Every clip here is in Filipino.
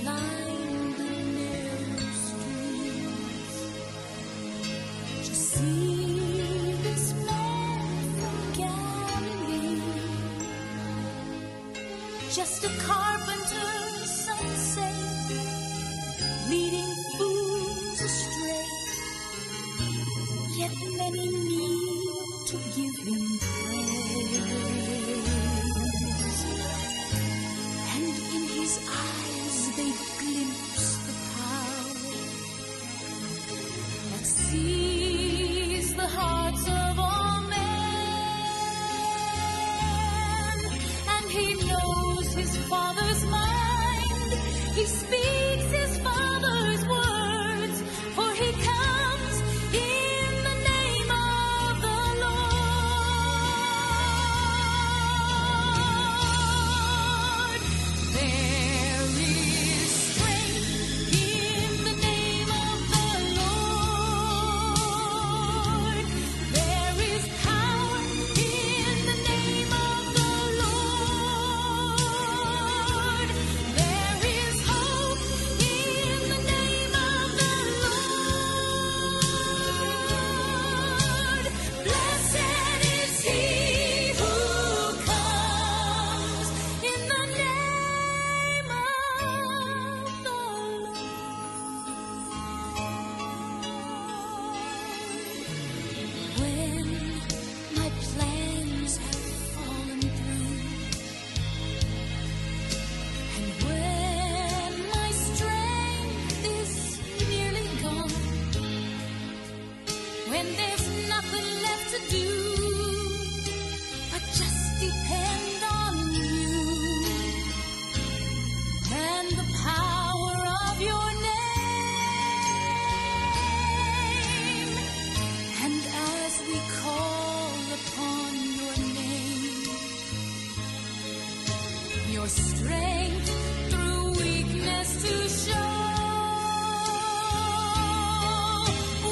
line the narrow streets. Just see this man from Galilee, just a carpenter's son, say, leading fools astray. Yet many need to give him praise, and in his eyes they glimpse the power that sees the hearts of all men. And he knows his Father's mind, he speaks his Father's words, for he comes in the name of the Lord. There is strength in the name of the Lord. There is power in the name of the Lord. There is hope in the name of the Lord. Blessed is he who comes in the name of the Lord. When my plans have fallen through, and when my strength is nearly gone, when there's nothing left to do but just depend on you and the power of your name. And as we call upon your name, your strength through weakness to show,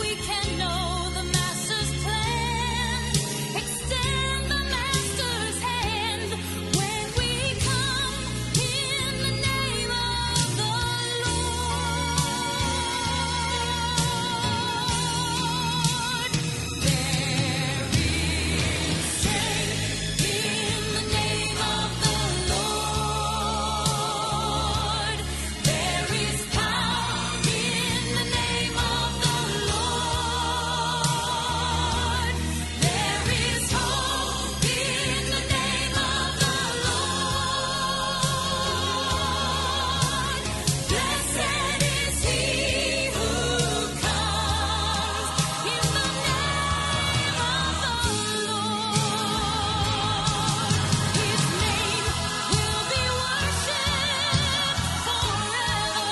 we can know the Master's plan, extend the Master's hand when we come in the name of the Lord. There is strength in the name of the Lord. There is power in the name of the Lord. There is hope in the name of the Lord. Blessed is he who comes in the name of the Lord. His name will be worshipped forever.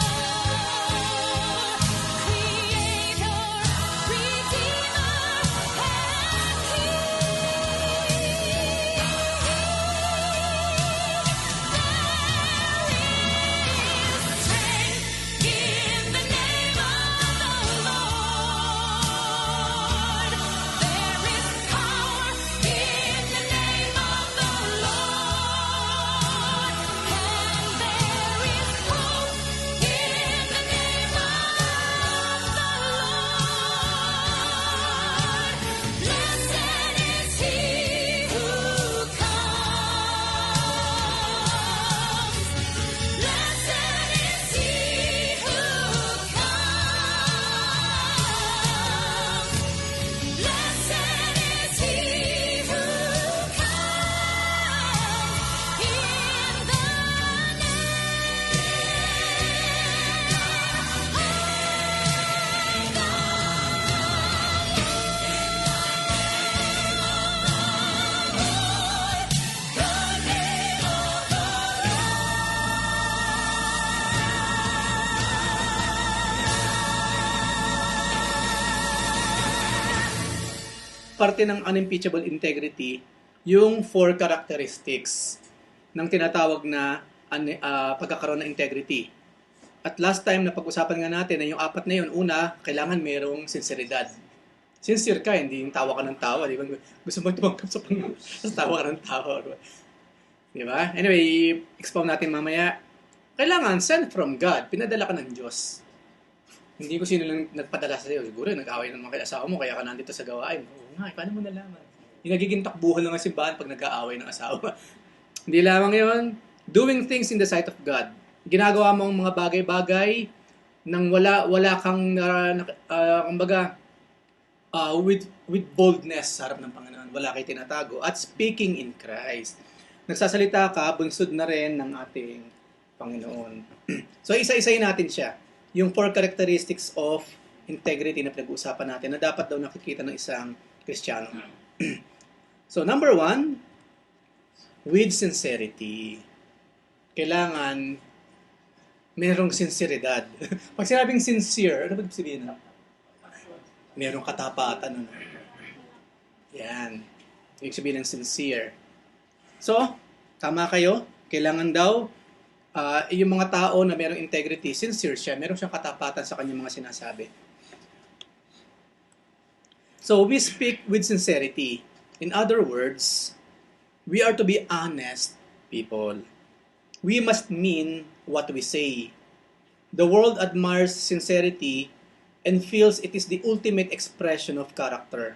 Creator, Redeemer, and strength in the name of the Lord. There is power in the name of the Lord. And there is hope in the name of the Lord. Blessed is he who comes. Blessed is he who comes. Blessed is he who comes in the Parte ng unimpeachable integrity yung 4 characteristics ng tinatawag na pagkakaroon ng integrity. At last time na pag-usapan nga natin na yung 4 na yun, una, kailangan mayroong sinseridad. Sincere ka, hindi yung tawa ka ng tawa. Di ba? Gusto mo tumangkap sa tawa ka ng tawa. Di ba? Anyway, expound natin mamaya. Kailangan sent from God. Pinadala ka ng Diyos. Hindi ko sino lang nagpadala sa iyo. Siguro nag-away naman kay asawa mo kaya ka nandito sa gawain. Oo nga, paano mo nalaman? Yung nagiging takbuhan lang ang simbahan pag nag-aaway ng asawa. Hindi lamang yon, doing things in the sight of God. Ginagawa mong mga bagay-bagay nang wala kang kumbaga with boldness sa harap ng Panginoon. Wala kay tinatago. At speaking in Christ. Nagsasalita ka, bunsod na rin ng ating Panginoon. So, isa-isayin natin siya. Yung 4 characteristics of integrity na pinag-uusapan natin na dapat daw nakikita ng isang Kristiyano. So, number 1, with sincerity. Kailangan merong sinseridad. Pag sinabing sincere, ano ba sabihin na? Merong katapatan. Ano? Yan. Ibig sabihin ng sincere. So, tama kayo. Kailangan daw yung mga tao na merong integrity, sincere siya, meron siyang katapatan sa kanyang mga sinasabi. So, we speak with sincerity. In other words, we are to be honest people. We must mean what we say. The world admires sincerity and feels it is the ultimate expression of character.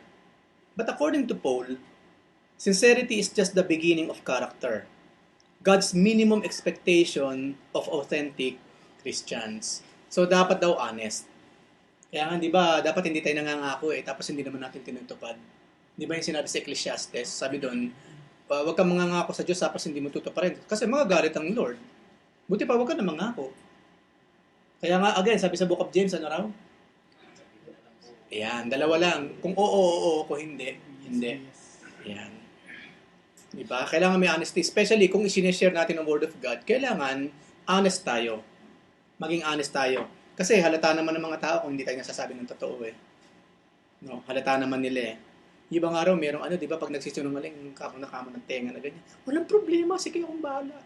But according to Paul, sincerity is just the beginning of character. God's minimum expectation of authentic Christians. So, dapat daw honest. Kaya nga, di ba, dapat hindi tayo nangangako tapos hindi naman natin tinutupad. Di ba yung sinabi sa Ecclesiastes? Sabi doon, huwag kang mangangako sa Diyos tapos hindi mo tutuparin. Kasi magagalit ang Lord. Buti pa, huwag ka na mangako. Kaya nga, again, sabi sa Book of James, ano raw? Ayan, dalawa lang. Kung oo, kung hindi, hindi. Ayan. Diba? Kailangan may honesty. Especially kung i-share natin ang Word of God, kailangan honest tayo. Maging honest tayo. Kasi halata naman ng mga tao kung hindi tayo nasasabi ng totoo eh. No, halata naman nila eh. Ibang araw, merong di ba, pag nagsisinungaling, nakama ng tenga na ganyan. Walang problema, sige akong bahala.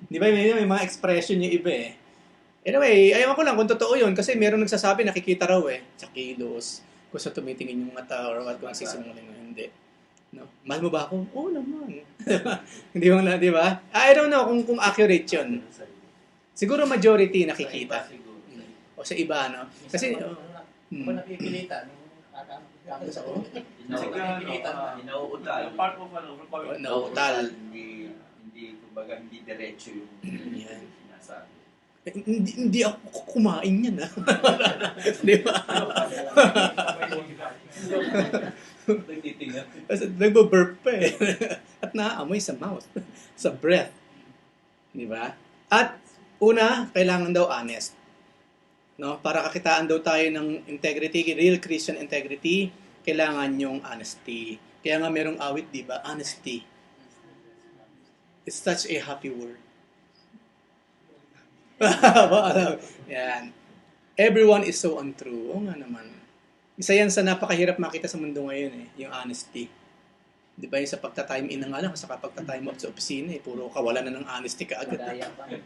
Di ba, may mga expression yung iba eh. Anyway, ayaw ko lang kung totoo yun kasi merong nagsasabi, nakikita raw eh, sa kilos, kung sa tumitingin yung mata or what, kung nagsisinungaling o hindi. No? Mahal mo ba ako? Oo naman. Hindi mo na, di ba? I don't know kung accurate yun. Siguro majority nakikita. O sa iba, no? Kasi, kung nakikilita, nakakapagkakita ko. Nauutal. Part of nauutal. Hindi, kumbaga, hindi diretso yung sinasabi. Hindi ako kumain yan, ha? Di ba? Nagbo-burp pa eh. At naaamoy sa mouth, sa breath. Di ba? At una, kailangan daw honest. No? Para kakitaan daw tayo ng integrity, real Christian integrity, kailangan yung honesty. Kaya nga merong awit, di ba? Honesty. It's such a happy word. Yan. Everyone is so untrue. Oo nga naman. Isa yan sa napakahirap makita sa mundo ngayon eh, yung honesty. Di ba yung sa pagta-time in na nga lang, sa pagta-time out sa opisina eh, puro kawalan na ng honesty ka agad.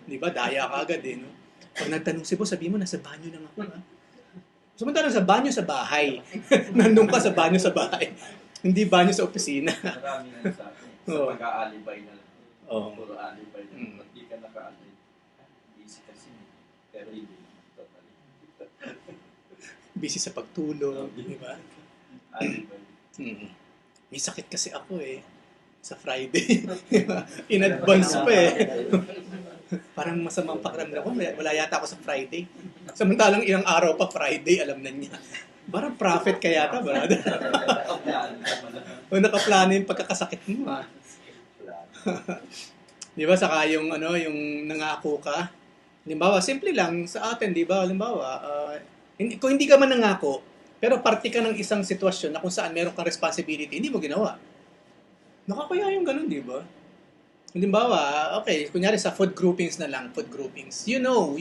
Di ba? Daya ka agad eh, no? Pag nagtanong si boss, sabi mo, nasa banyo lang ako, ha? Samantalang sa banyo sa bahay. Nandun ka sa banyo sa bahay. Hindi banyo sa opisina. Marami na sa akin. Sa pag-aalibay na lang. Puro alibay na lang. Hindi ka naka-alibay. Busy kasi. Pero hindi. Busy sa pagtulog, di ba? Alibay. May sakit kasi ako eh. Sa Friday. In advance pa eh. Parang masamang pakiramdam ko. Wala yata ako sa Friday. Samantalang ilang araw pa Friday, alam na niya. Parang prophet ka yata, brother. O nakaplano yung pagkakasakit mo, ha? Di ba, saka yung nangako ka. Halimbawa, simple lang sa atin, di ba? Halimbawa, kung hindi ka man nangako, pero parte ka ng isang sitwasyon na kung saan meron kang responsibility, hindi mo ginawa. Nakakaya yung ganun, di ba? Halimbawa, okay, kunyari sa food groupings na lang, food groupings. You know,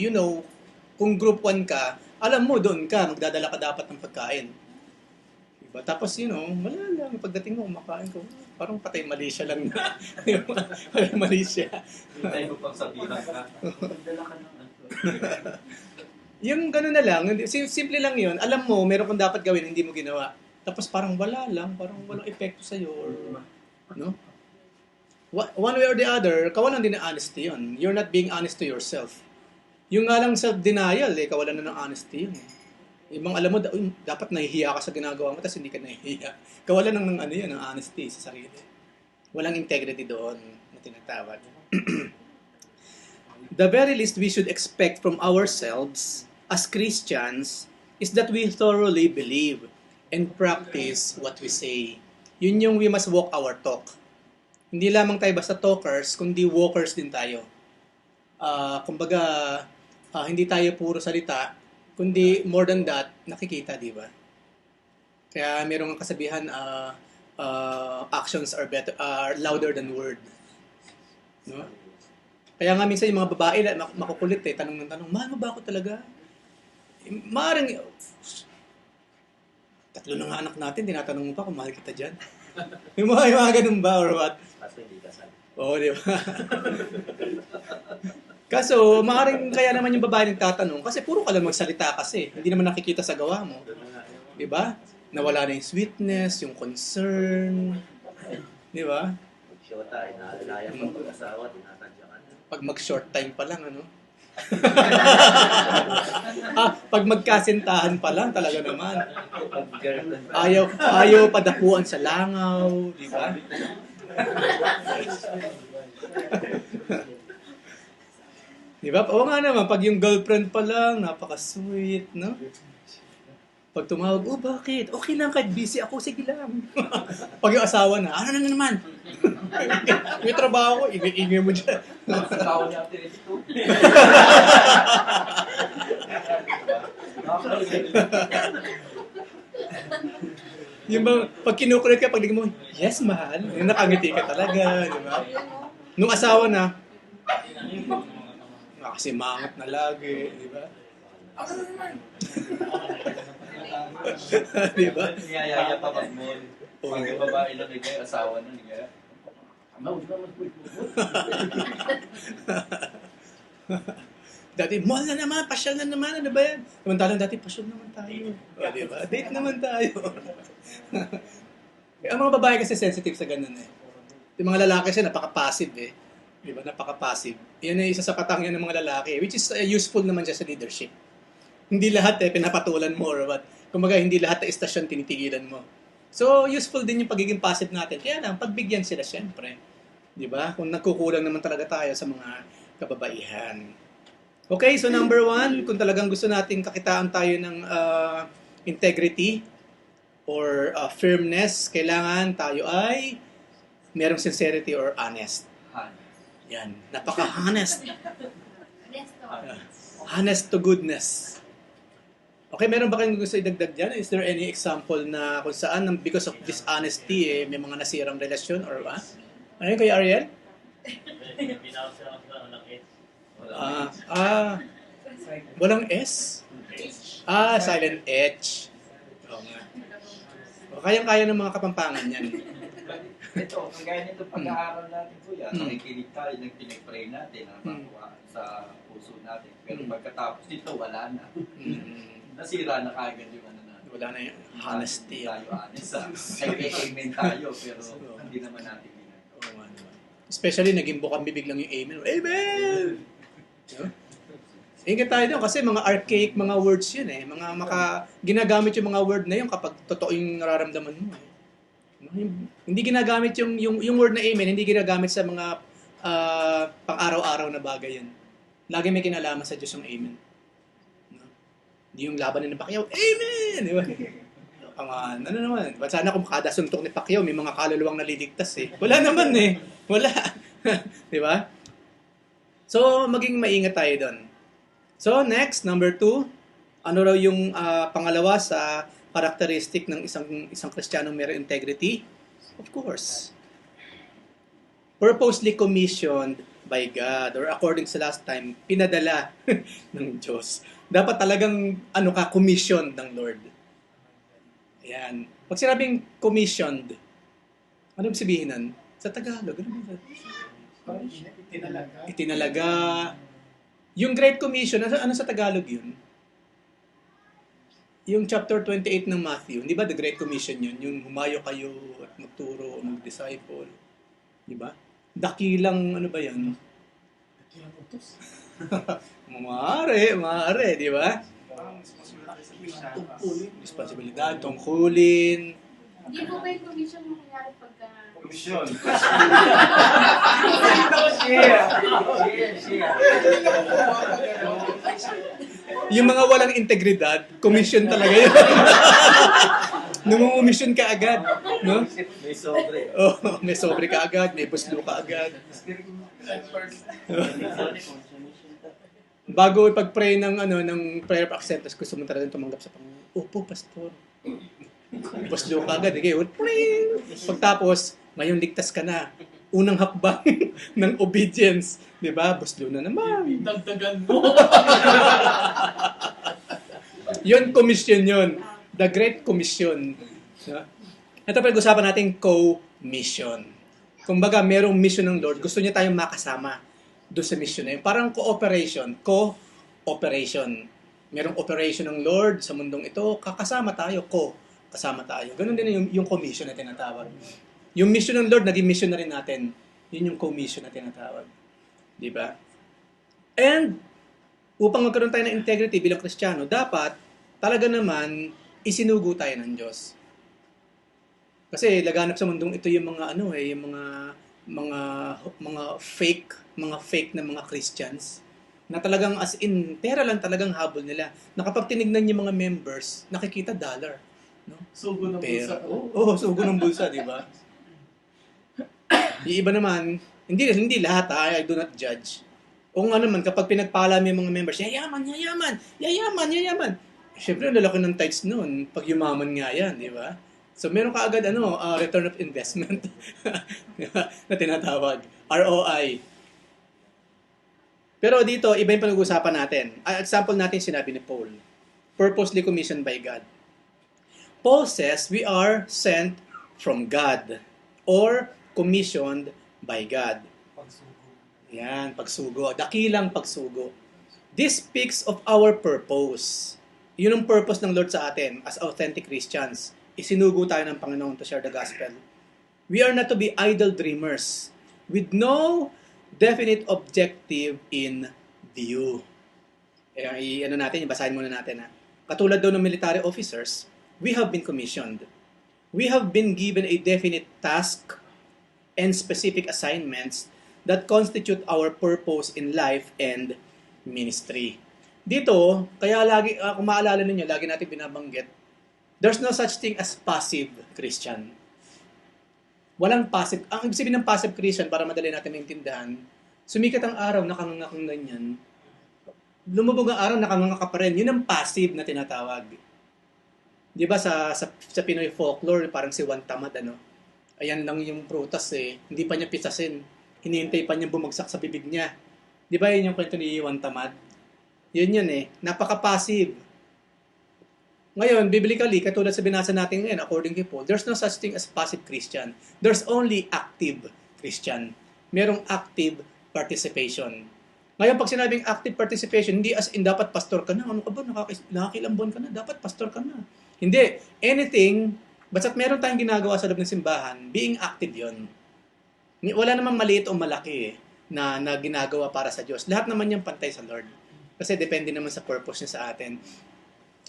kung group 1 ka, alam mo doon ka, magdadala ka dapat ng pagkain. Diba? Tapos, wala lang, pagdating mo, kumakain ko, parang patay Malaysia lang na. Patay Malaysia. Hintay ko pang sabihin ka. Magdala ka ng Yung gano'n na lang, simple lang yun. Alam mo, meron kang dapat gawin, hindi mo ginawa. Tapos parang wala lang, parang walang epekto sa'yo. Or, no? One way or the other, kawalan din ng honesty yun. You're not being honest to yourself. Yung nga lang self-denial, kawalan na ng honesty yun. Yung mga alam mo, dapat nahihiya ka sa ginagawa mo, tapos hindi ka nahihiya. Kawalan ng ano yun, ng honesty sa sarili. Walang integrity doon na tinatawag. The very least we should expect from ourselves as Christians is that we thoroughly believe and practice what we say. Yun yung we must walk our talk. Hindi lamang tayo basta talkers, kundi walkers din tayo. Kumbaga, hindi tayo puro salita, kundi more than that, nakikita, di ba? Kaya mayroong kasabihan, actions are louder than word. No? Kaya nga minsan yung mga babae makukulit tanong ng tanong, mahal mo ba ako talaga? Maaaring, 3 na nga anak natin, tinatanong mo pa kung mahal kita dyan. yung mga ganun ba or what? Kaso hindi kasal. Oo, di ba? Kaso, maaaring kaya naman yung babae nagtatanong kasi puro ka lang magsalita kasi. Hindi naman nakikita sa gawa mo. Di ba? Nawala na yung sweetness, yung concern. Di ba? Mag-shota, inaalalayan mo pag-asawa, tinatadya ka na. Pag mag-short time pa lang, ano? Pag magkasintahan pa lang, talaga naman. Pag-girlfriend pa. Ayaw padapuan sa langaw, di ba? Di ba? Oo nga naman, pag yung girlfriend pa lang, napaka-sweet, no? Pag tumawag, bakit? Okay lang, kahit busy ako, sige lang. Pag yung asawa na, ano na naman? May trabaho ko, ingay mo dyan. Sa tao niya ate ito. Yung ba, pag kinukulit ka, pag mo, yes, mahal. Yung nakangiti ka talaga, di ba? Nung asawa na, kasi mangat na lagi, di ba? Ako na naman. Di ba? Niyayaya pa mag-mall. Pag yung babae na ligay, asawa na ligay. Dati, mall na naman, pasyal na naman, ano ba yan? Samantalang dati, pasyal naman tayo. O, di ba? Date naman tayo. Ang mga babae kasi sensitive sa ganun eh. Yung mga lalaki kasi napaka-passive eh. Di ba? Napaka-passive. Yan ay isa sa katangian ng mga lalaki, which is useful naman siya sa leadership. Hindi lahat pinapatulan mo or what. Kumbaga, hindi lahat na istasyon tinitigilan mo. So, useful din yung pagiging passive natin. Kaya lang, pagbigyan sila syempre. Di ba? Kung nagkukulang naman talaga tayo sa mga kababaihan. Okay, so number 1, kung talagang gusto natin kakitaan tayo ng integrity or firmness, kailangan tayo ay merong sincerity or honest. Yan, napaka-honest. Honest to goodness. Okay, meron ba kayong gusto idagdag dyan? Is there any example na kung saan because of dishonesty, may mga nasirang relasyon or what? Ano yun kay Ariel? Walang S? Silent H. Oo nga. Kayang-kaya ng mga kapampangan yan. Ito, kagaya nito pag-aaral natin po yan, nakikinig tayo, pinag-pray natin, nakuha sa puso natin. Pero pagkatapos nito, wala na. Nasira na kagad yung ano natin. Wala na yung honesty. Tayo honest. Nag-amen tayo, pero hindi naman natin ginagawa. Oo nga naman. Especially, naging bukang bibig lang yung amen. Amen! Ingat tayo doon kasi mga archaic mga words yun eh. Ginagamit yung mga word na yun kapag totoo yung nararamdaman mo eh. Hindi ginagamit yung word na amen, hindi ginagamit sa mga pang-araw-araw na bagay yan. Lagi may kinalaman sa Diyos yung amen. No? Hindi yung laban ng Pacquiao, amen! Di ba? Ano naman, sana kung kada suntok ni Pacquiao, may mga kaluluwang naliligtas eh. Wala naman eh. Wala. Di ba? So, maging maingat tayo doon. So, next, number 2, ano raw yung pangalawa sa characteristic ng isang Kristiyanong mayroong integrity? Of course. Purposely commissioned by God or according sa last time, pinadala ng Diyos. Dapat talagang commissioned ng Lord. Ayan. Pag sinabing commissioned, ano ibig sabihin nun? Sa Tagalog, ano ba? Itinalaga. Yung Great Commission, ano sa Tagalog yun? Yung chapter 28 ng Matthew, di ba the Great Commission yun? Yung humayo kayo at magturo, mag-disciple. Di ba? Dakilang, ano ba yan? Maaari, di ba? Responsibilidad, tungkulin. Hindi po ba yung commission mo kunyari pagka... Komisyon. Yung mga walang integridad, commission talaga yun. Numumisyon ka agad, no? May sobre. Oh, may sobre ka agad, may buslo ka agad. Bago ipag-pray ng prayer of acceptance, gusto mo talagang tumanggap sa Panginoon. Opo, pastor. Buslo ka agad, okay? Pray! Pagtapos, ngayon ligtas ka na. Unang hakbang ng obedience, di ba? Buslo na naman. Dagdagan mo. Yun, commission yun. The Great Commission. No? Ito pag-usapan natin co-mission. Kumbaga, merong mission ng Lord. Gusto niya tayong makasama doon sa mission na yun. Parang cooperation. Co-operation. Merong operation ng Lord sa mundong ito. Kakasama tayo. Kasama tayo. Ganun din yung commission na tinatawag. Yung mission ng Lord, naging mission na rin natin. Yun yung commission na tinatawag. Di ba? And, upang magkaroon tayo ng integrity bilang Kristiyano, dapat talaga naman isinugo tayo ng Diyos. Kasi laganap sa mundong ito yung mga yung mga fake na mga Christians na talagang as in pera lang talagang habol nila. Na kapag tinignan yung mga members, nakikita dollar, no? Sugo ng bulsa. Oo, sugo ng bulsa, di ba? Yung iba naman, hindi lahat, I do not judge. O nga naman, kapag pinagpala mo yung mga members, yayaman. Siyempre, ang lalaki ng tithes noon, pag yumaman nga yan, di ba? So, meron ka agad, return of investment na tinatawag, ROI. Pero dito, iba yung pinag-uusapan natin. Example natin sinabi ni Paul, purposely commissioned by God. Paul says, we are sent from God or commissioned by God. Yan, pagsugo. Dakilang pagsugo. This speaks of our purpose. Yun ang purpose ng Lord sa atin as authentic Christians. Isinugo tayo ng Panginoon to share the gospel. We are not to be idle dreamers with no definite objective in view. Basahin muna natin. Katulad daw ng military officers, we have been commissioned. We have been given a definite task and specific assignments that constitute our purpose in life and ministry. Dito, kaya lagi, kung maalala ninyo, lagi natin binabanggit, there's no such thing as passive Christian. Walang passive. Ang ibig sabihin ng passive Christian, para madali natin maintindihan, sumikat ang araw, nakanganga kang ganyan. Lumubog ang araw, nakanganga ka pa rin. Yun ang passive na tinatawag. Di ba sa Pinoy folklore, parang si Juan Tamad, ayan lang yung prutas hindi pa niya pisasin. Hinihintay pa niya bumagsak sa bibig niya. Di ba yun yung kwento ni Juan Tamad? Yun napaka-passive. Ngayon, biblically, katulad sa binasa natin ngayon, according to Paul, there's no such thing as passive Christian. There's only active Christian. Merong active participation. Ngayon, pag sinabing active participation, hindi as in dapat pastor ka na. Ano ka ba? Nakakilambon ka na. Dapat pastor ka na. Hindi. Anything, basta't meron tayong ginagawa sa loob ng simbahan, being active yon. Wala namang maliit o malaki na ginagawa para sa Diyos. Lahat naman yung pantay sa Lord. Kasi depende naman sa purpose niya sa atin.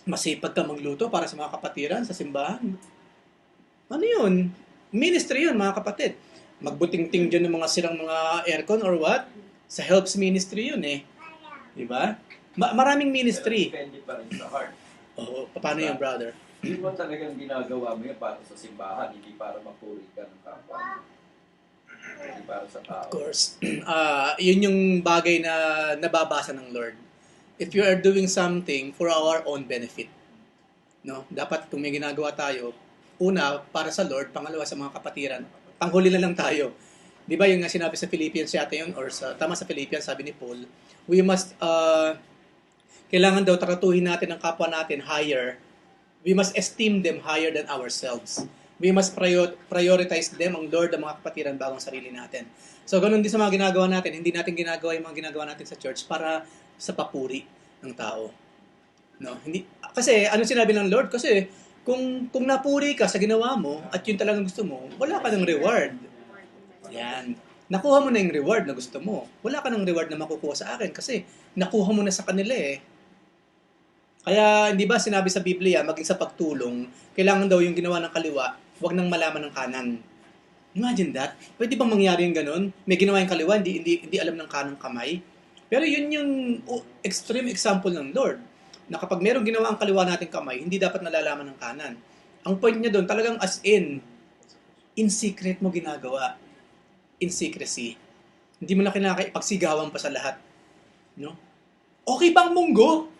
Masipag ka magluto para sa mga kapatiran sa simbahan. Ano yun? Ministry yun, mga kapatid. Magbuting-ting dyan ng mga sirang mga aircon or what? Sa helps ministry yun Di ba? Maraming ministry. Depende pa rin sa heart. Oo, paano yun, brother? Hindi mo talagang ginagawa mo yun para sa simbahan, hindi para mapuri ka ng kapwa. Hindi para sa tao. Of course. Yun yung bagay na nababasa ng Lord. If you are doing something for our own benefit, no? Dapat kung may ginagawa tayo, una, para sa Lord, pangalawa sa mga kapatiran, panghuli na lang tayo. Di ba yung nga sinabi sa Philippians yata yun, or tama sa Philippians, sabi ni Paul, we must, kailangan daw tratuhin natin ang kapwa natin higher. We must esteem them higher than ourselves. We must prioritize them, ang Lord, ang mga kapatiran, bago ang sarili natin. So, ganun din sa mga ginagawa natin. Hindi natin ginagawa yung mga ginagawa natin sa church para sa papuri ng tao. No? Kasi, ano sinabi ng Lord? Kasi, kung napuri ka sa ginawa mo, at yun talagang gusto mo, wala ka ng reward. Yan. nakuha mo na yung reward na gusto mo. Wala ka ng reward na makukuha sa akin kasi nakuha mo na sa kanila eh. Kaya, hindi ba sinabi sa Biblia, maging sa pagtulong, kailangan daw yung ginawa ng kaliwa, wag nang malaman ng kanan. Imagine that. Pwede bang mangyari yung ganun? May ginawa yung kaliwa, hindi alam ng kanang kamay. Pero yun yung extreme example ng Lord. Na kapag merong ginawa ang kaliwa nating kamay, hindi dapat nalalaman ng kanan. Ang point niya doon, talagang as in secret mo ginagawa. In secrecy. Hindi mo na pagsigawan pa sa lahat. No? Okay bang munggo?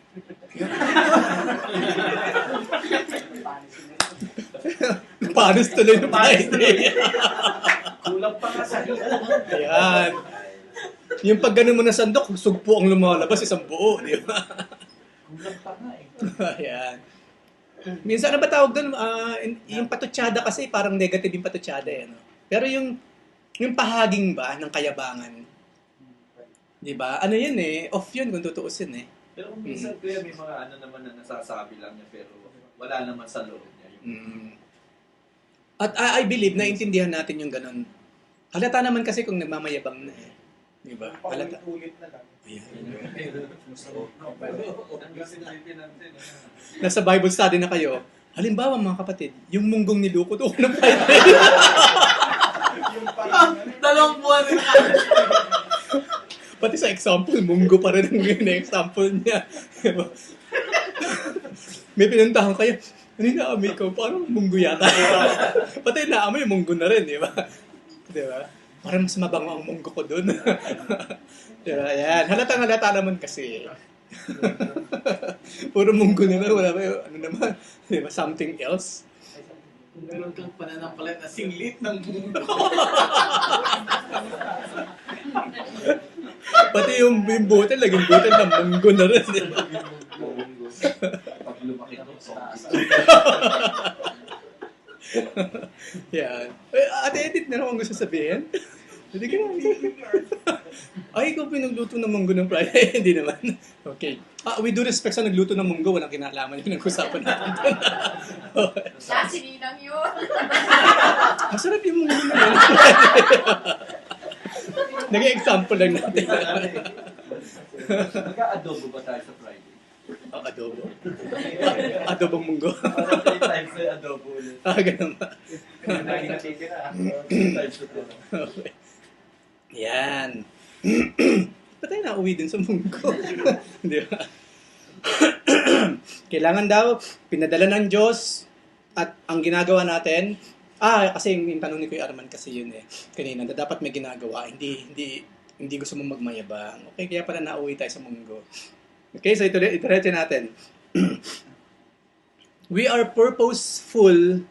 Panos tuloy ng Friday. Kulang pa nga sa hila. Ayan. Yung pag ganun mo na sandok, sugpo ang lumalabas, isang buo, di ba? Kulang pa nga eh. Ayan. Minsan ano ba tawag doon? Yung patutsada kasi, parang negative yung patutsada eh. No? Pero yung pahaging ba ng kayabangan, di ba? Ano yun eh, off yun kung tutuusin eh. Pero kung minsan kuya may mga ano naman na nasasabi lang niya pero wala naman sa loob niya. At I believe, naintindihan natin yung ganun. Halata naman kasi kung nagmamayabang na eh. Di ba? Halata. Ulit na lang. Nasa Bible study na kayo. Halimbawa mga kapatid, yung munggong nilukot ako ng Friday. Yung parang, 2 buwan na. Pati sa example, munggo pa rin ang example niya. Diba? May pinuntahan kayo, ano yung naamoy ko? Parang munggo yata. Pati naamoy, munggo na rin, di ba? Di ba? Parang mas mabango ang munggo ko dun. Diba? Ayan. Halata naman kasi. Puro munggo na lang. Wala ba yung, ano naman? Diba? Something else. Kung meron kang pananampalat na singlit ng mundo. Pati yung butil, naging butil ng munggo na rin. Diba? Pag lumaki ito, Yan. Ate Edith, meron akong gusto sabihin? Hindi ka naman. Ay, ikaw pinagluto ng munggo ng Friday. Hindi naman. Okay. We do respect sa nagluto ng munggo. Walang kinalaman yung nag-usapan natin. Okay. Siya, sininang yun. Masarap yung munggo na yun. Naging example lang natin. Nag-adobo ba tayo sa Friday? Adobo. Adobong munggo. Parang 3 times na adobo ulit. Ganun ba? Lagi natitira. 3 times na ito. Okay. Yan. Ba't tayo nauwi dun sa munggo? Di ba? Kailangan daw, pinadala ng Diyos at ang ginagawa natin, kasi yung tanong ni Kuya Arman kasi yun eh, kanina, na dapat may ginagawa, hindi gusto mong magmayabang. Okay, kaya pala nauwi tayo sa munggo. Okay, so ituloy natin. We are purposeful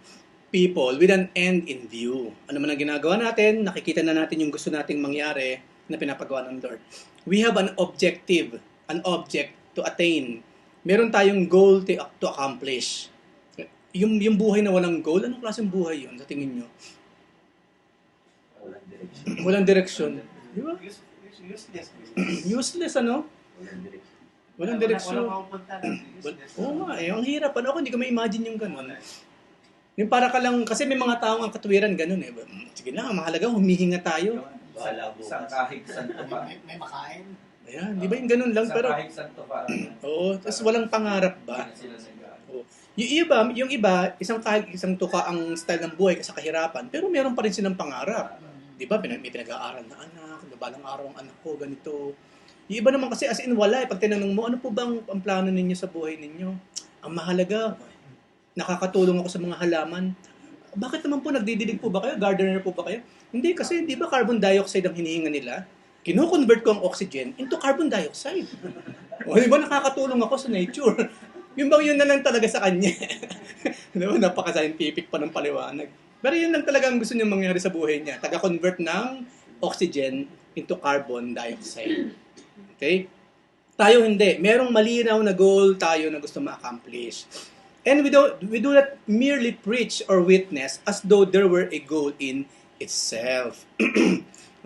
people with an end in view. Ano man ang ginagawa natin, nakikita na natin yung gusto nating mangyari na pinapagawa ng Lord. We have an objective, an object to attain. Meron tayong goal to accomplish. Yung buhay na walang goal, anong klaseng buhay yun sa tingin nyo? Walang direksyon. Walang direksyon. Di ba? useless. Useless, ano? Walang direksyon. Walang direksyon. Walang mapupunta lang. Useless. Oo nga eh, ang hirap. Ano ako, hindi ko ma-imagine yung gano'n. Yung para ka lang, kasi may mga taong ang katwiran gano'n eh. Sige na, mahalaga, humihinga tayo. Isang kahig santo pa. May makain. Ayan, di ba yung gano'n lang? Isang Pero, kahig santo pa. oo, tapos walang pangarap ba? Hindi na sila nag- Oo. Yung iba, isang tuka ang style ng buhay kasi kahirapan, pero meron pa rin silang pangarap. Di ba? May pinag-aaral na anak, balang araw ang anak ko, ganito. Yung iba naman kasi as in wala eh. Pag tinanong mo, ano po bang ang plano ninyo sa buhay ninyo? Ang mahalaga, nakakatulong ako sa mga halaman. Bakit naman po nagdidilig po ba kayo? Gardener po ba kayo? Hindi kasi, di ba carbon dioxide ang hinihinga nila? Kino-convert ko ang oxygen into carbon dioxide. O di ba nakakatulong ako sa nature? Yun na lang talaga sa kanya. Diba? Napaka-scientific pa ng paliwanag. Pero yun lang talaga ang gusto niya mangyari sa buhay niya. Taga-convert ng oxygen into carbon dioxide. Okay? Tayo hindi. Merong malinaw na goal tayo na gusto ma-accomplish. And we do not merely preach or witness as though there were a goal in itself.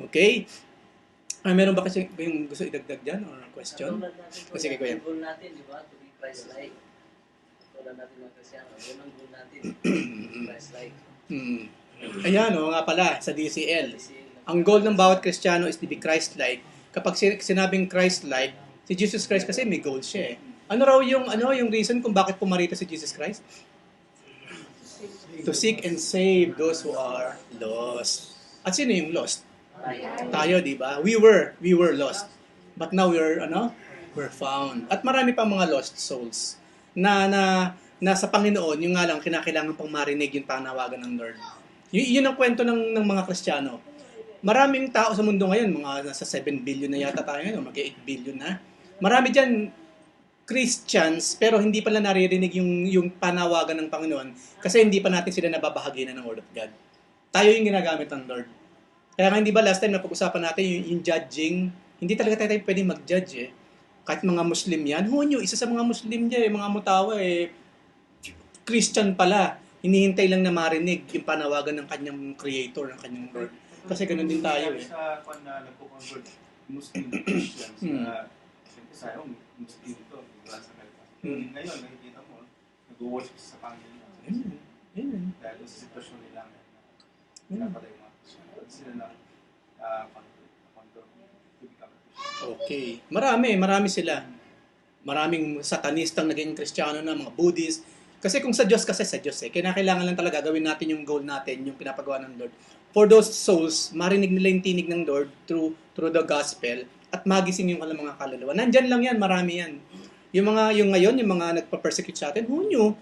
Okay? Meron ba kasi yung gusto idagdag dyan or question? Kasi kay Kuya. Ang goal natin, di ba? To be Christ-like. Wala natin mga Kristyano. Yun ang goal natin. Christ-like. Ayan, nga pala, sa DCL. Kasi Ang goal ng bawat Kristiyano is to be Christ-like. Kapag sinabing Christ-like, si Jesus Christ kasi may goal siya eh. Ano raw yung reason kung bakit pumarito si Jesus Christ? To seek and save those who are lost. At sino yung lost? Tayo, di ba? We were lost. But now we're found. At marami pang mga lost souls na sa Panginoon, yung nga lang kinakailangan pang marinig yung panawagan ng Lord. Yun ang kwento ng mga Kristiyano. Maraming tao sa mundo ngayon, mga nasa 7 billion na yata tayo ngayon, mag-8 billion na. Marami dyan Christians, pero hindi pala naririnig yung panawagan ng Panginoon kasi hindi pa natin sila nababahagi na ng Word of God. Tayo yung ginagamit ng Lord. Kaya nga hindi ba last time na pag-usapan natin yung judging, hindi talaga tayo pwedeng mag-judge eh. Kahit mga Muslim yan, hunyo, isa sa mga Muslim dyan, mga mutawa Christian pala. Hinihintay lang na marinig yung panawagan ng kanyang Creator, ng kanyang Lord. Kasi ganun din tayo eh. Sa kwan na nagpo-convert Muslim Christians na siyempre sa'yo, Muslim ito, wala sa kalpa. Ngayon, nakikita mo, nag-worship sa Panginoon. Yun. Dahil sa sitwasyon nila na pinapatay mga Christian. Sila na convert to become a Christian. Okay. Marami sila. Maraming satanistang naging Kristiyano na, mga Buddhist. Kasi kung sa Diyos eh. Kailangan lang talaga gawin natin yung goal natin, yung pinapagawa ng Lord. For those souls, marinig nila yung tinig ng Lord through the gospel at magising yung mga kaluluwa. Nandyan lang yan, marami yan. Yung mga nagpa-persecute sa atin, hunyo,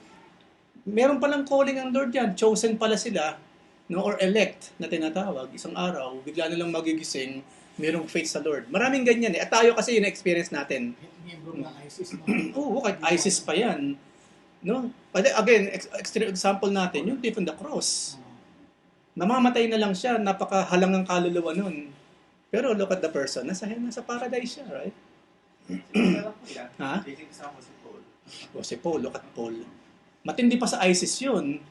meron palang calling ang Lord yan. Chosen pala sila, no, or elect na tinatawag. Isang araw, bigla nilang magigising, merong faith sa Lord. Maraming ganyan eh. At tayo kasi yun experience natin. Miyembro ng ISIS na. Oo, kahit ISIS pa yan. No? But again, extreme example natin, yung thief on the cross. Namamatay na lang siya, napakahalang ng kaluluwa nun. Pero look at the person, nasa paradise siya, right? Ha? Taking example si Paul. O si Paul, look at Paul. Matindi pa sa ISIS yun.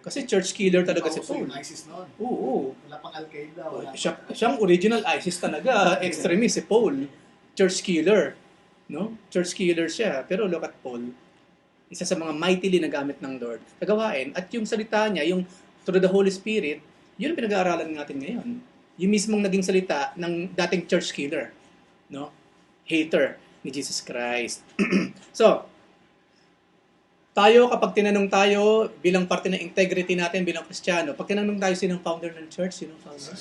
Kasi church killer talaga si Paul. Yung ISIS noon. Oo. Wala pang Al-Qaeda. Siyang original ISIS talaga, extremist si Paul. Church killer. No? Church killer siya. Pero look at Paul. Isa sa mga mightily na gamit ng Lord sa gawain. At yung salita niya, yung through the Holy Spirit, yun ang pinag-aaralan natin ngayon. Yung mismong naging salita ng dating church killer. No? Hater ni Jesus Christ. So, tayo kapag tinanong tayo bilang parte ng integrity natin bilang Kristiyano, pag tinanong tayo sinong founder ng church, sinong founder?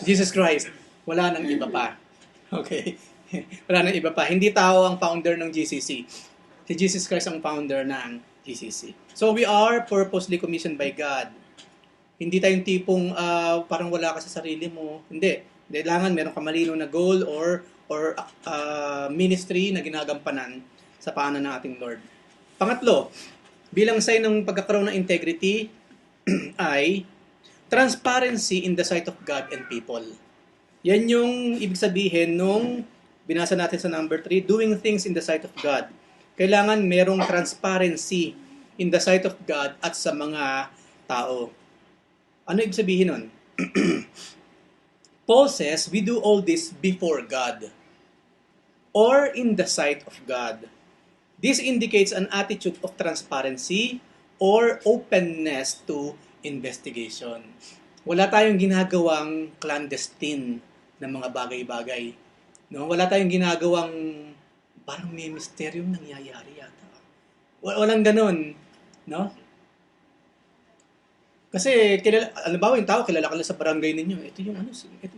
Jesus Christ. Wala nang iba pa. Okay? Wala nang iba pa. Hindi tao ang founder ng GCC. Si Jesus Christ ang founder ng GCC. So we are purposely commissioned by God. Hindi tayong tipong parang wala ka sa sarili mo. Hindi. Kailangan meron ka malinaw na goal or ministry na ginagampanan sa paanan ng ating Lord. Pangatlo, bilang sign ng pagkakaroon ng integrity ay transparency in the sight of God and people. Yan yung ibig sabihin nung binasa natin sa number 3, doing things in the sight of God. Kailangan merong transparency in the sight of God at sa mga tao. Ano ibig sabihin nun? Paul says, we do all this before God or in the sight of God. This indicates an attitude of transparency or openness to investigation. Wala tayong ginagawang clandestine na mga bagay-bagay. No? Wala tayong ginagawang parang may misteryong nangyayari yata. Walang ganun. No? Kasi, alam yung tao, kilala ka lang sa barangay ninyo. Ito yung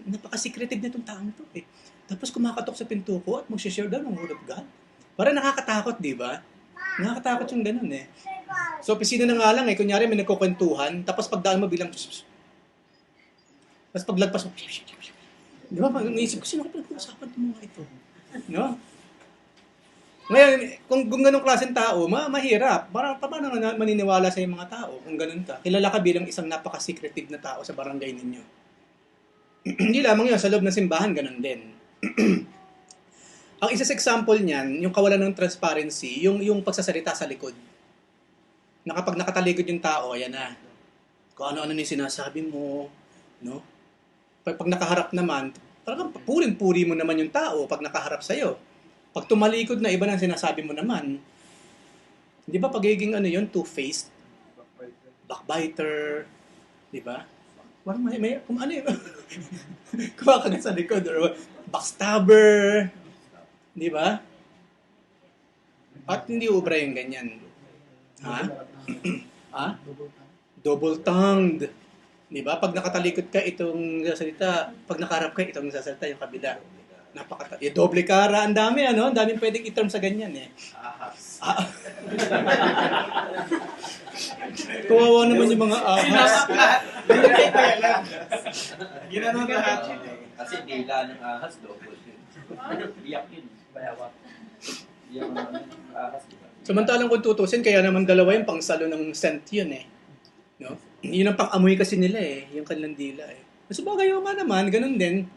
napaka-secretive na itong taong to. Eh. Tapos kumakatok sa pinto ko at mag-share daw ng Word of God. Parang nakakatakot, di ba? Nakakatakot yung ganun eh. So, opisina na nga lang eh. Kunyari, may nagkukwentuhan. Tapos pagdaan mo bilang... Tapos paglagpas mo... Di ba? Naisip ko, sino ko pinag-uusapan itong mga ito? No? Ngayon, kung ganung klaseng tao, mahirap. Paano maniniwala sa mga tao kung ganun ka? Kilala ka bilang isang napaka-secretive na tao sa barangay ninyo. Hindi lamang yun, sa loob ng simbahan, ganun din. Ang isa sa example niyan, yung kawalan ng transparency, yung pagsasalita sa likod. Na kapag nakatalikod yung tao, ayan na. Kung ano-ano yung sinasabi mo, no? Pag nakaharap naman, parang puring-puri mo naman yung tao pag nakaharap sa'yo. Pag tumalikod na, iba na sinasabi mo naman. Di ba pagiging two-faced? Backbiter. Di ba? Parang may kung ano yun. Kumakagat sa likod or backstabber. Di ba? At hindi ubra yung ganyan. Ha? Ha? Double-tongued. Di ba? Pag nakatalikod ka, itong sasalita. Pag nakaharap ka, itong sasalita yung kabila. Doble cara. Ang dami, ano? Ang daming pwedeng i-term sa ganyan, eh. Ahas. Kawawa naman yung mga ahas. Ginanon lahat. Kasi dila ng ahas, double yun. Iyak yun. Bayawak. Iyak ng ahas, di ba? Samantalang kung tutusin, kaya naman dalawa yung pangsalo ng scent yun, eh. No? Yun ang pang-amoy kasi nila, eh. Yung kanilang dila, eh. So bagay naman, ganun din.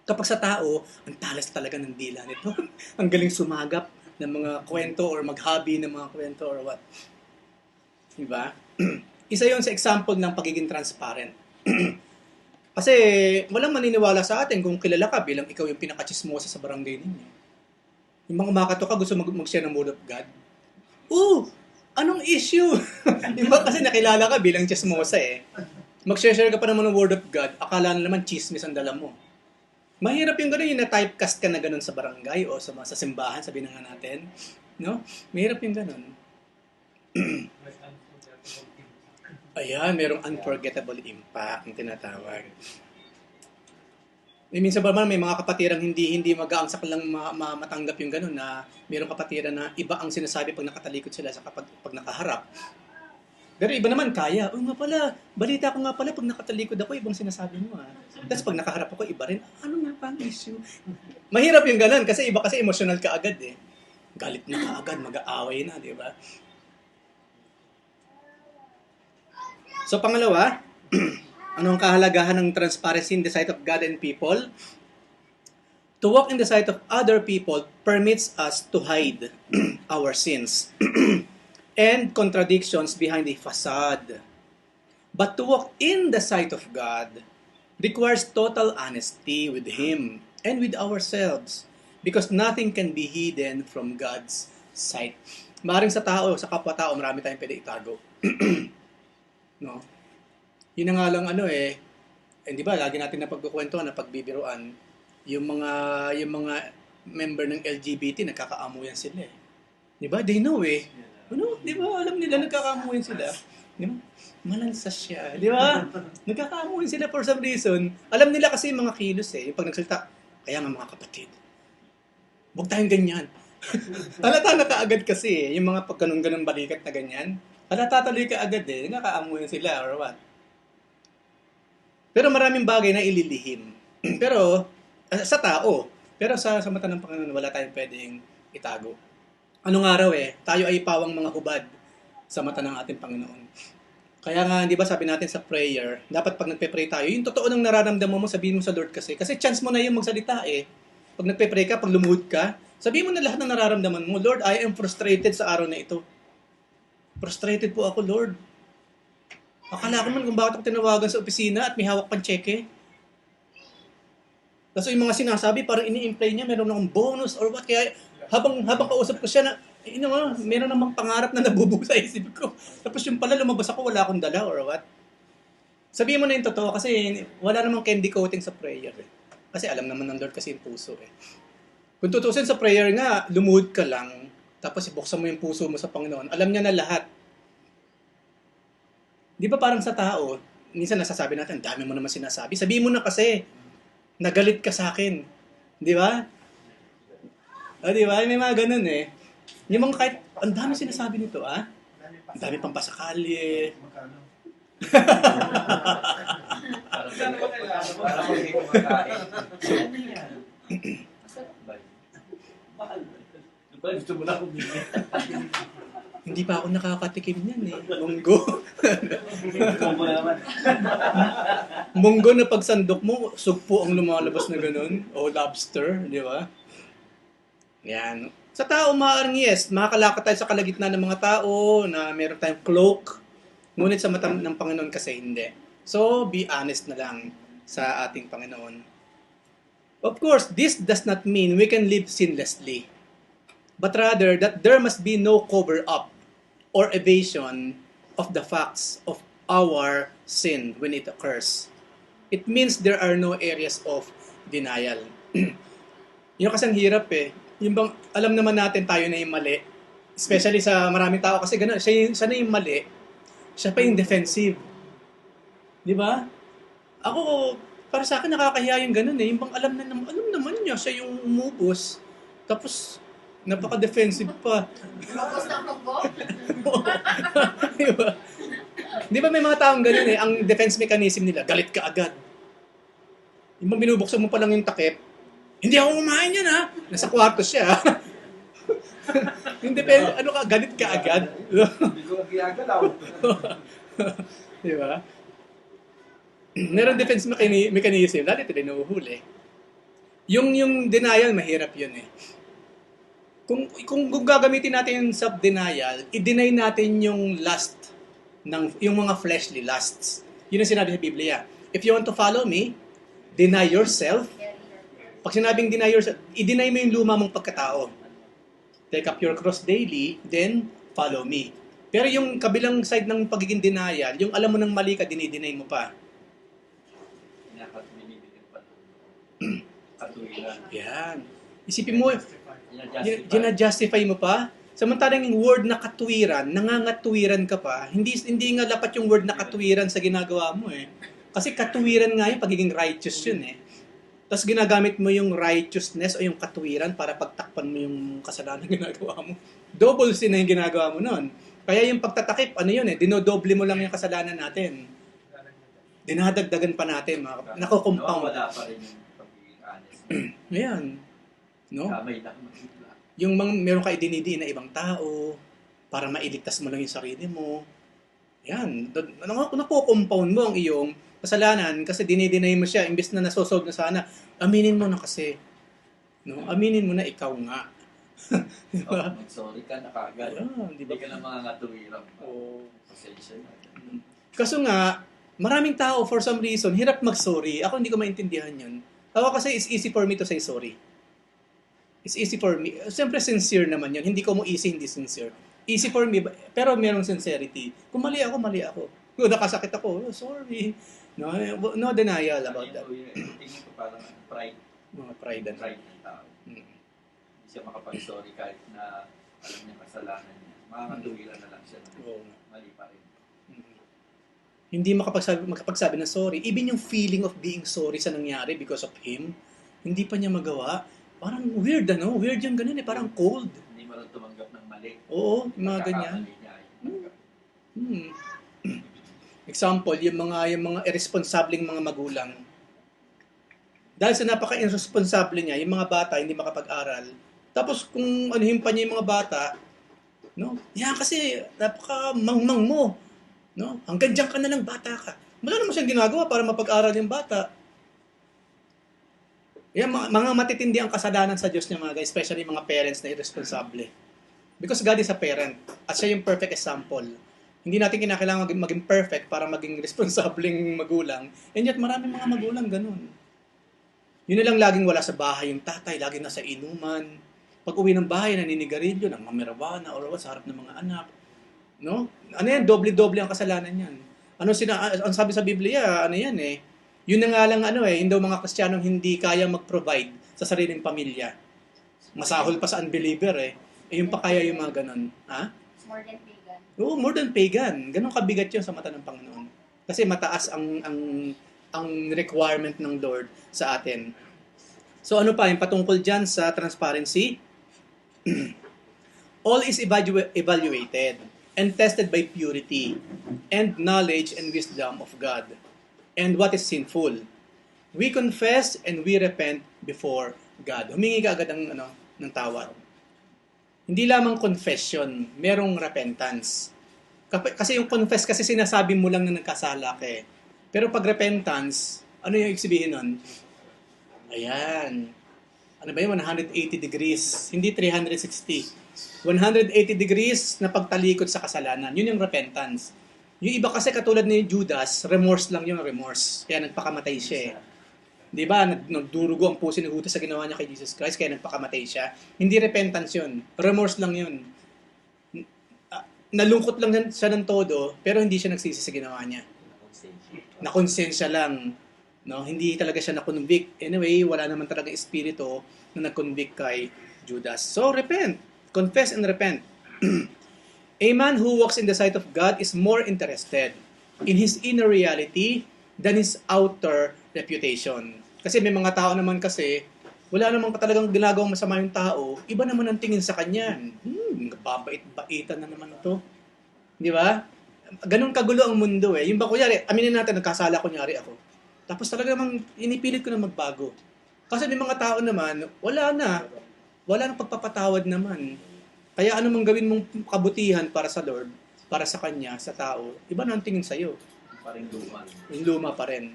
Kapag sa tao, ang talas talaga ng dila nito. Ang galing sumagap ng mga kwento or mag-hobby ng mga kwento or what. Diba? Isa yon sa example ng pagiging transparent. Kasi walang maniniwala sa atin kung kilala ka bilang ikaw yung pinaka-chismosa sa barangay ninyo. Yung mga makato ka gusto mag-share ng word of God. Anong issue? Diba? Kasi nakilala ka bilang chismosa eh. Mag-share ka pa naman ng word of God, akala na naman chismis ang dala mo. Mahirap yung gano'n, yung na-typecast ka na gano'n sa barangay o sa simbahan, sabihin na nga natin. No? Mahirap yung gano'n. Ayan, merong unforgettable impact yung tinatawag. Minsan ba may mga kapatirang hindi mag-aangsak lang matanggap yung gano'n na merong kapatiran na iba ang sinasabi pag nakatalikod sila sa pag nakaharap. Pero iba naman kaya. Nga pala, balita ko nga pala pag nakatalikod ako, ibang sinasabi mo Tapos pag nakaharap ako, iba rin. Ano nga pa ang issue? Mahirap yung ganun kasi iba kasi emotional ka agad eh. Galit na ka agad, mag-aaway na, di ba? So pangalawa, anong kahalagahan ng transparency in the sight of God and people? To walk in the sight of other people permits us to hide our sins and contradictions behind the facade. But to walk in the sight of God requires total honesty with Him and with ourselves because nothing can be hidden from God's sight. Maaaring sa tao, sa kapwa-tao, marami tayong pwede itago. No? Yun na nga lang di ba, lagi natin napagkukwentuhan, napagbibiruan, yung mga member ng LGBT, nagkakaamuyan sila eh. Di ba? They know eh. Ano? Di ba? Alam nila, nagkakaamuyan sila. Di ba? Malansas siya. Di ba? Nagkakaamuyan sila for some reason. Alam nila kasi yung mga kilos eh. Yung pag nagsalita, kaya nga mga kapatid, huwag tayong ganyan. Halata na kaagad kasi eh. Yung mga pagganong-ganong balikat na ganyan. Halata tuloy ka agad eh. Nagkakaamuyan sila or what. Pero maraming bagay na ililihim. Pero, sa tao. Pero sa mata ng Panginoon, wala tayong pwedeng itago. Anong araw tayo ay pawang mga hubad sa mata ng ating Panginoon. Kaya nga, di ba sabi natin sa prayer, dapat pag nagpe-pray tayo, yung totoo nang nararamdaman mo, sabihin mo sa Lord kasi. Kasi chance mo na yung magsalita eh. Pag nagpe-pray ka, pag lumuhod ka, sabihin mo na lahat ng nararamdaman mo, Lord, I am frustrated sa araw na ito. Frustrated po ako, Lord. Akala ko man kung bakit ako tinawagan sa opisina at may hawak pang cheque. Tapos yung mga sinasabi, parang ini-imply niya, meron akong bonus or what. Kaya habang kausap ko siya na, meron namang pangarap na nabubuo sa isip ko. Tapos yung pala lumabas ako, wala akong dala or what. Sabihin mo na yung totoo kasi wala namang candy coating sa prayer eh. Kasi alam naman ng Lord kasi yung puso eh. Kung tutusin sa prayer nga, lumuhod ka lang, tapos ibuksan mo yung puso mo sa Panginoon, alam niya na lahat. Di ba parang sa tao, minsan nasasabi natin, dami mo naman sinasabi. Sabihin mo na kasi, nagalit ka sa akin. Di ba? Di ba? May mga ganun eh. Yung mga kahit, ang dami sinasabi nito Ang dami pang pasakali. Parang hindi kumakain. Ano yan? Mahal. Gusto mo na akong bigyan. Hindi pa ako nakakatikim niyan eh. Munggo. Combo na naman. Munggo na pagsandok mo, sugpo ang lumalabas na ganun. O lobster, di ba? Yan. Sa tao, maaaring yes, makakalakad tayo sa kalagitnaan ng mga tao na meron tayong cloak. Ngunit sa mata ng Panginoon kasi hindi. So, be honest na lang sa ating Panginoon. Of course, this does not mean we can live sinlessly. But rather that there must be no cover-up or evasion of the facts of our sin when it occurs. It means there are no areas of denial. Yun kasi ang hirap eh. Yung bang, alam naman natin tayo na yung mali. Especially sa maraming tao kasi gano'n, siya na yung mali. Siya pa yung defensive. Di ba? Ako, para sa akin nakakahiya yung gano'n eh. Yung bang alam naman niya, siya yung umubos. Tapos, napaka-defensive pa. Focus na po. Di ba? Di ba may mga taong gano'n eh, ang defense mechanism nila, galit ka agad. Yung bang binubuksan mo pa lang yung takip, hindi ako kumain yan ha. Nasa kwarto siya. Yung depende, ano ka, galit ka agad. Hindi ko ginagalaw. Di ba? Meron defense mechanism, dahil ito din nahuhuli. Yung denial, mahirap yun eh. Kung gagamitin natin yung self-denial, i-deny natin yung lust, yung mga fleshly lusts. Yun ang sinabi sa Biblia. If you want to follow me, deny yourself. Pag sinabing deny yourself, i-deny mo yung luma mong pagkatao. Take up your cross daily, then follow me. Pero yung kabilang side ng pagiging denial, yung alam mo ng mali ka, dinideny mo pa. Binibigyan pa katuwiran. Yan. Isipin mo, Ina-justify. gina-justify mo pa. Samantalang yung word na katuwiran, nangangatuwiran ka pa. Hindi nga dapat yung word na katuwiran sa ginagawa mo eh. Kasi katuwiran nga yung pagiging righteous yun eh. Tapos ginagamit mo yung righteousness o yung katuwiran para pagtakpan mo yung kasalanan na ginagawa mo. Double sin na yung ginagawa mo nun. Kaya yung pagtatakip, ano yun eh, dinodoble mo lang yung kasalanan natin. Dinadagdagan pa natin, nako-compound. Wala pa rin yung pagiging honest. Ayan. No? Kamay lang magigla. Yung meron ka idinidi na ibang tao para mailigtas mo lang yung sarili mo. Yan. Nako-compound mo ang iyong kasalanan kasi dinideny mo siya imbes na nasosolve na sana. Aminin mo na kasi. No? Aminin mo na ikaw nga. Diba? Mag-sorry ka na kagad. Ayan, Hindi ka na mga ngatuwiran. Oo. Pasensya na. Kaso nga, maraming tao for some reason, hirap mag-sorry. Ako hindi ko maintindihan yun. Ako kasi it's easy for me to say sorry. It's easy for me. Siyempre sincere naman yun. Hindi ko mo easy, hindi sincere. Easy for me, pero merong sincerity. Kung mali ako, mali ako. Kung nakasakit ako, sorry. No denial about that. Tingin ko parang pride. Mga pride and Pride ng tao. Mm. Hindi siya makapag-sorry kahit na alam niya kasalanan niya. Makakatuwiran na lang siya. Oo. Mali pa rin. Hindi makapagsabi ng sorry. Even yung feeling of being sorry sa nangyari because of him, hindi pa niya magawa. Parang weird, ano? Weird yung ganun eh. Parang cold. Hindi mo rin tumanggap ng mali. Oo, yung mga ganyan. Pagkakamali niya, tumanggap. Example, yung mga irresponsableng mga magulang. Dahil sa napaka-irresponsable niya, yung mga bata hindi makapag-aral. Tapos kung anuhin pa niya yung mga bata, no? Yan kasi napaka-mangmang mo. No? Hanggang dyan ka na lang bata ka. Wala naman siyang ginagawa para mapag-aral yung bata. Yan, mga matitindi ang kasalanan sa Diyos niya mga guys, especially mga parents na irresponsable. Because God is a parent at siya yung perfect example. Hindi natin kinakailangan maging perfect para maging responsableng magulang. And yet maraming mga magulang ganun. Yun na lang laging wala sa bahay yung tatay, laging nasa inuman. Pag uwi ng bahay, naninigarilyo, ng mamirawana, or what, sa harap ng mga anak. No? Ano yan? Doble-doble ang kasalanan yan. Ano sabi sa Biblia, ano yan eh. Yun na nga lang yung daw mga Kristiyanong hindi kaya mag-provide sa sariling pamilya. Masahol pa sa unbeliever eh. Yung pa kaya yung mga ganun. Ha? More than pagan. Oo, more than pagan. Ganun kabigat yun sa mata ng Panginoon. Kasi mataas ang requirement ng Lord sa atin. So ano pa, yung patungkol dyan sa transparency? All is evaluated and tested by purity and knowledge and wisdom of God. And what is sinful? We confess and we repent before God. Humingi ka agad ng tawad. Hindi lamang confession, merong repentance. Kasi yung confess kasi sinasabi mo lang na nagkasala ka eh. Pero pag repentance, ano yung sabihin nun? Ayan. Ano ba yun? 180 degrees. Hindi 360. 180 degrees na pagtalikod sa kasalanan. Yun yung repentance. Yung iba kasi katulad ni Judas, remorse lang yung remorse. Kaya nagpakamatay siya eh. Di ba? Nagdurugo ang puso ni Judas sa ginawa niya kay Jesus Christ, kaya nagpakamatay siya. Hindi repentance yun. Remorse lang yun. Nalungkot lang siya ng todo, pero hindi siya nagsisi sa ginawa niya. Nakonsensya lang. No, hindi talaga siya na-convict. Anyway, wala naman talaga espiritu na nag-convict kay Judas. So, repent. Confess and repent. A man who walks in the sight of God is more interested in his inner reality than his outer reputation. Kasi may mga tao naman kasi, wala naman talagang ginagawang masama yung tao, iba naman ang tingin sa kanya. Babait-baitan na naman to. Di ba? Ganun kagulo ang mundo eh. Yung ba, kunyari, aminin natin, nagkasala kunyari ako. Tapos talaga namang inipilit ko na magbago. Kasi may mga tao naman, wala nang pagpapatawad naman. Kaya ano mang gawin mong kabutihan para sa Lord, para sa Kanya, sa tao, iba na ang tingin sa'yo. Paring luman. Yung luma pa rin.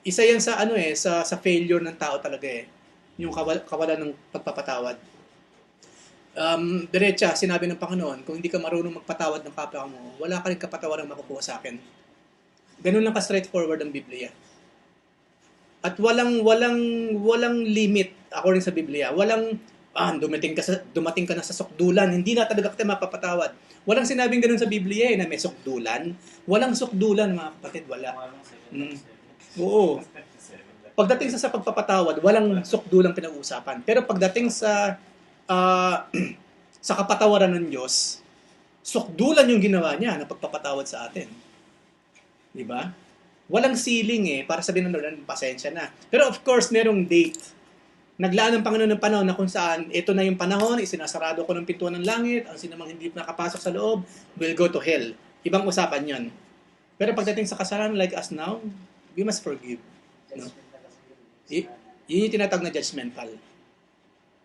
Isa yan sa sa failure ng tao talaga eh. Yung kawalan ng pagpapatawad. Diretsa, sinabi ng Panginoon, kung hindi ka marunong magpatawad ng kapwa mo, wala ka rin kapatawaran makukuha sa akin. Ganun lang ka-straightforward ang Biblia. At walang limit according sa Biblia. Walang dumating ka na sa sukdulan, hindi na talaga kita mapapatawad. Walang sinabing ganun sa Biblia na may sukdulan. Walang sukdulan, mga kapatid, wala. Oo. Pagdating sa pagpapatawad, walang sukdulang pinag-uusapan. Pero pagdating sa sa kapatawaran ng Diyos, sukdulan yung ginawa niya na pagpapatawad sa atin. Di ba? Walang ceiling para sabihin ng Lord, pasensya na. Pero of course, merong date. Naglaan ng Panginoon ng panahon na kung saan ito na yung panahon, isinasarado ko ng pintuan ng langit, ang sinamang hindi nakapasok sa loob will go to hell. Ibang usapan yon. Pero pagdating sa kasalanan like us now, we must forgive. No? Yun yung tinatawag na judgmental.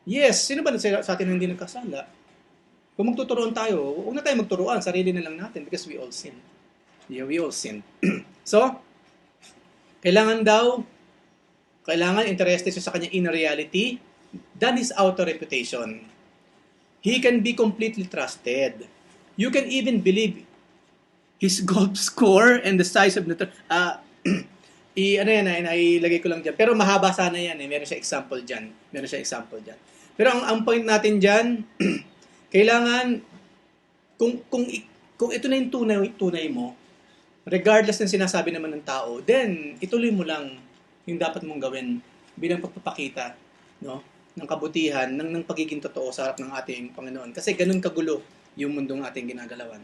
Yes, sino ba sa atin hindi nagkasala? Kung magtuturoan tayo, huwag na tayo magturuan, sarili na lang natin because we all sin. Yeah, we all sin. So, kailangan interested siya sa kanyang inner reality than his outer reputation. He can be completely trusted. You can even believe his golf score and the size of the ilagay ko lang dyan. Pero mahaba sana yan Meron siya example dyan. Pero ang point natin dyan, kailangan kung ito na yung tunay mo, regardless ng sinasabi naman ng tao, then ituloy mo lang yung dapat mong gawin bilang pagpapakita, no, ng kabutihan, ng pagiging totoo sa harap ng ating Panginoon. Kasi ganun kagulo yung mundong ating ginagalawan.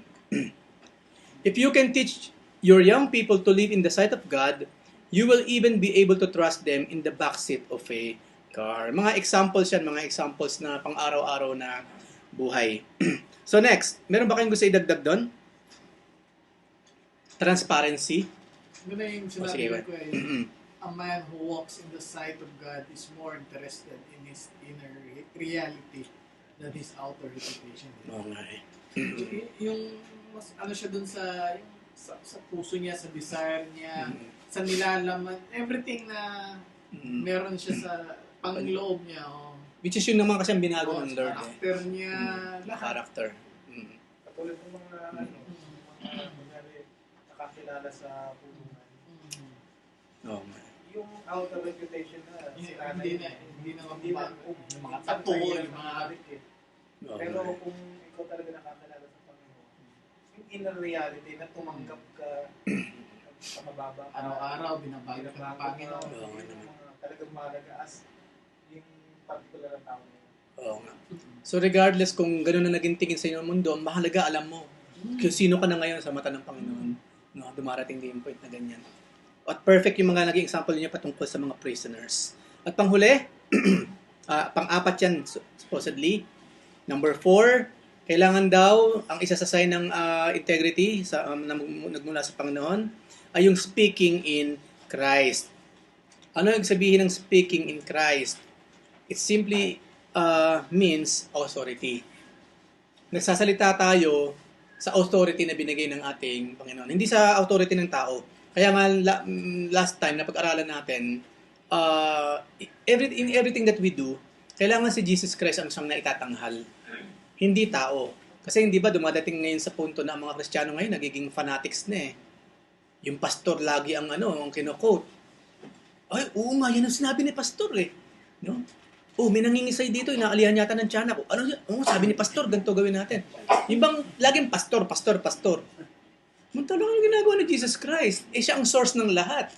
If you can teach your young people to live in the sight of God, you will even be able to trust them in the backseat of a car. Mga examples na pang-araw-araw na buhay. So next, meron ba kayong gusto idagdag doon? Transparency. Yun na yung sige, sinabi ko a man who walks in the sight of God is more interested in his inner reality than his outer reputation. Okay. Yung mas siya dun sa puso niya, sa desire niya, sa nilalaman, everything na meron siya sa pangloob niya. Which is yun naman kasi ang binago ng Lord. Character niya, lahat. Character. Katulad ng mga nakakilala sa pulungan. Oh, Yung outer reputation na sila Hindi na magbabago. Yung mga tattoo, yung mga Pero kung ikaw talaga nakakilala sa Panginoon, yung inner reality na tumanggap ka sa mababa, araw-araw binabago ka ng Panginoon. talagang mahalaga as yung particular na tao. Oo nga. So regardless kung gano'n na naging tingin sa inyo ng mundo, mahalaga alam mo kung sino ka na ngayon sa mata ng Panginoon. No, dumarating din yung point na ganyan. At perfect yung mga naging example niya patungkol sa mga prisoners. At panghuli, pang-apat yan supposedly. Number 4, kailangan daw ang isa sa sign ng integrity na nagmula sa Panginoon ay yung speaking in Christ. Ano yung sabihin ng speaking in Christ? It simply means authority. Nagsasalita tayo sa authority na binigay ng ating Panginoon. Hindi sa authority ng tao. Kaya nga last time na pag-aralan natin, in everything that we do, kailangan si Jesus Christ ang siyang naitatanghal. Hindi tao. Kasi hindi ba dumadating ngayon sa punto na ang mga Kristiyano ngayon nagiging fanatics na Yung pastor lagi ang ang kino-quote. Ay, oo nga, yan ang sinabi ni pastor No? Oh, may nangingisay dito, inaalihan yata ng tiyanak ko. Sabi ni pastor, ganito gawin natin. Yung bang laging pastor. Muntala ang ginagawa ni Jesus Christ. Siya ang source ng lahat.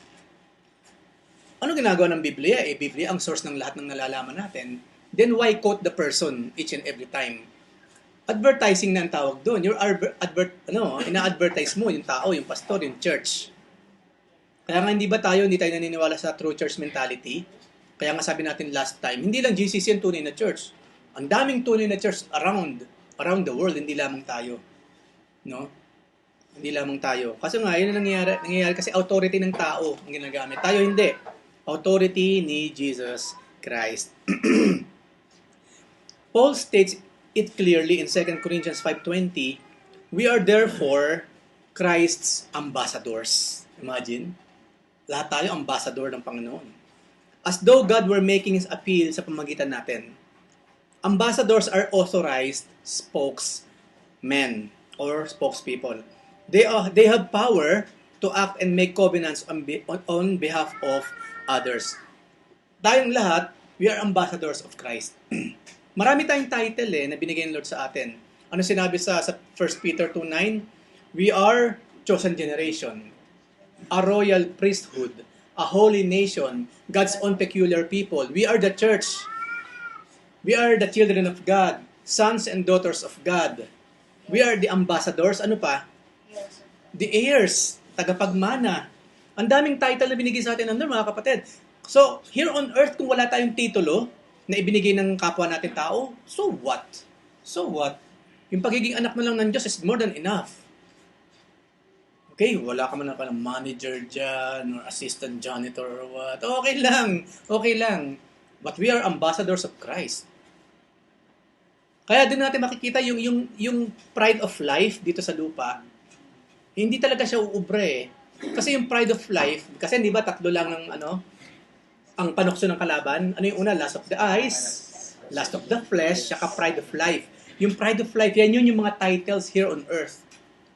Ano ginagawa ng Biblia? Biblia ang source ng lahat ng nalalaman natin. Then why quote the person each and every time? Advertising na ang tawag doon. Ina-advertise mo yung tao, yung pastor, yung church. Kaya nga hindi tayo naniniwala sa true church mentality? Kaya nga sabi natin last time, hindi lang GCC ang tunay na church. Ang daming tunay na church around the world, hindi lamang tayo. No? Hindi lamang tayo. Kasi nga, yun ang nangyayari kasi authority ng tao ang ginagamit. Tayo hindi. Authority ni Jesus Christ. Paul states it clearly in 2 Corinthians 5:20, we are therefore Christ's ambassadors. Imagine, lahat tayo ambassador ng Panginoon. As though God were making His appeal sa pamagitan natin. Ambassadors are authorized spokesmen or spokespeople. They have power to act and make covenants on behalf of others. Tayong lahat, we are ambassadors of Christ. Marami tayong title na binigay ng Lord sa atin. Ano sinabi sa 1 Peter 2:9? We are chosen generation, a royal priesthood, a holy nation, God's own peculiar people. We are the church. We are the children of God, sons and daughters of God. We are the ambassadors. Ano pa? The heirs, tagapagmana. Ang daming title na binigay sa atin ng Lord, mga kapatid. So, here on earth, kung wala tayong titulo na ibinigay ng kapwa natin tao, so what? So what? Yung pagiging anak mo lang ng Diyos is more than enough. Okay, wala ka man ng manager dyan, or assistant janitor, or what. Okay lang. Okay lang. But we are ambassadors of Christ. Kaya din natin makikita yung pride of life dito sa lupa, hindi talaga siya uubre. Kasi yung pride of life, kasi di ba tatlo lang ng ang panukso ng kalaban. Ano yung una? Lust of the eyes, lust of the flesh, saka pride of life. Yung pride of life, yan yung mga titles here on earth.